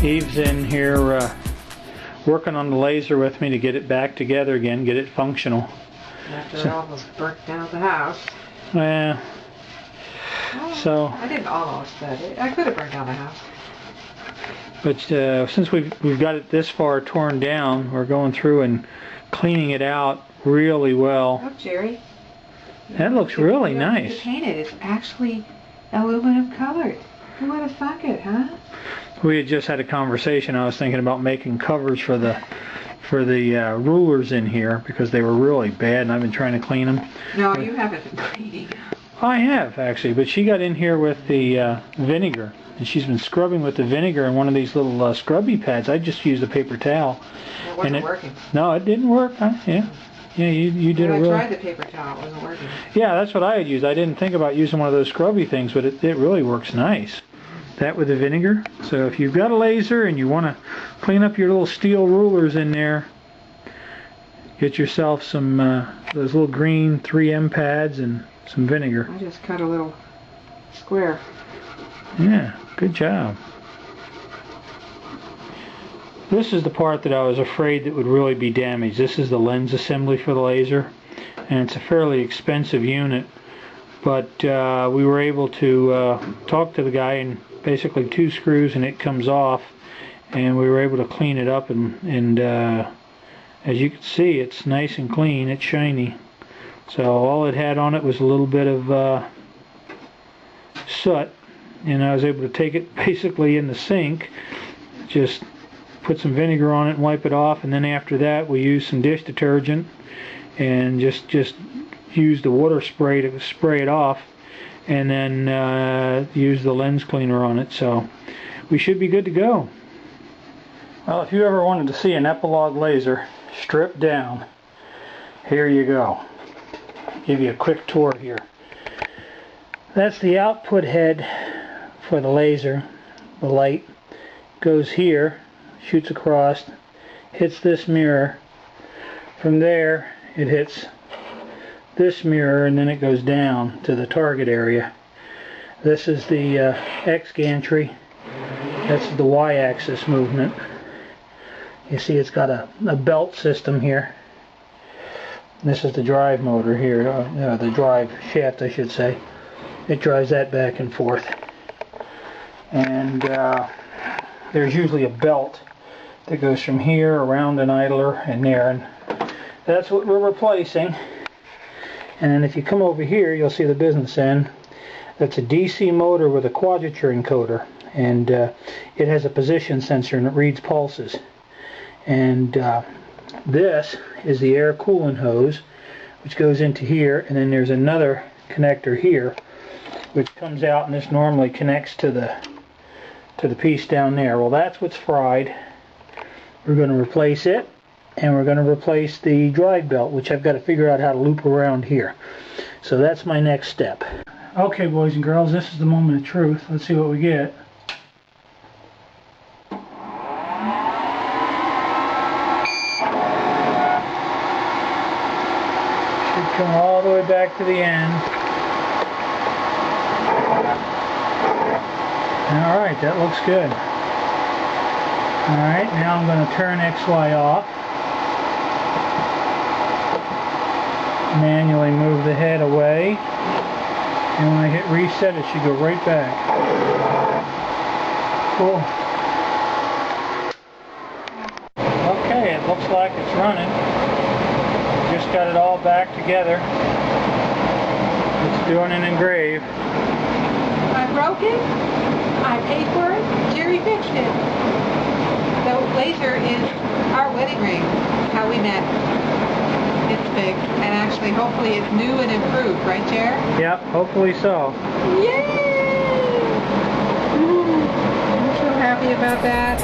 Eve's in here working on the laser with me to get it back together again, get it functional. After I almost burnt down the house. Well, so I didn't almost, but I could have burnt down the house. But since we've got it this far torn down, we're going through and cleaning it out really well. Look, Jerry. That looks really nice. You paint it. It's actually aluminum colored. Who would have thunk it, huh? We had just had a conversation. I was thinking about making covers for the rulers in here because they were really bad, and I've been trying to clean them. No, you haven't been cleaning. I have actually, but she got in here with the vinegar, and she's been scrubbing with the vinegar in one of these little scrubby pads. I just used a paper towel. It wasn't working. No, it didn't work. Huh? Yeah, you did it really. I tried the paper towel. It wasn't working. Yeah, that's what I had used. I didn't think about using one of those scrubby things, but it really works nice. That with the vinegar. So if you've got a laser and you want to clean up your little steel rulers in there, get yourself some those little green 3M pads and some vinegar. I just cut a little square. Yeah, good job. This is the part that I was afraid that would really be damaged. This is the lens assembly for the laser, and it's a fairly expensive unit, but we were able to talk to the guy, and basically 2 screws and it comes off, and we were able to clean it up, and as you can see, it's nice and clean, it's shiny. So all it had on it was a little bit of soot, and I was able to take it basically in the sink, just put some vinegar on it and wipe it off, and then after that we used some dish detergent and just used the water spray to spray it off, and then use the lens cleaner on it. So we should be good to go. Well, if you ever wanted to see an Epilog laser stripped down, here you go. Give you a quick tour here. That's the output head for the laser. The light goes here, shoots across, hits this mirror. From there it hits this mirror, and then it goes down to the target area. This is the X gantry. That's the Y-axis movement. You see it's got a belt system here. This is the drive motor here, the drive shaft I should say. It drives that back and forth. And there's usually a belt that goes from here around an idler and there, and that's what we're replacing. And then if you come over here, you'll see the business end. That's a DC motor with a quadrature encoder, and it has a position sensor and it reads pulses. And this is the air coolant hose, which goes into here, and then there's another connector here which comes out, and this normally connects to the piece down there. Well, that's what's fried. We're going to replace it, and we're going to replace the drive belt, which I've got to figure out how to loop around here. So that's my next step. Okay, boys and girls, this is the moment of truth. Let's see what we get. Should come all the way back to the end. Alright, that looks good. Alright, now I'm going to turn XY off. Manually move the head away. And when I hit reset, it should go right back. Cool. Okay, it looks like it's running. Just got it all back together. It's doing an engrave. I broke it. I paid for it. Jerry fixed it. The laser is our wedding ring. How we met. It's big, and actually, hopefully, it's new and improved, right, Jer? Yep, hopefully so. Yay! I'm so happy about that.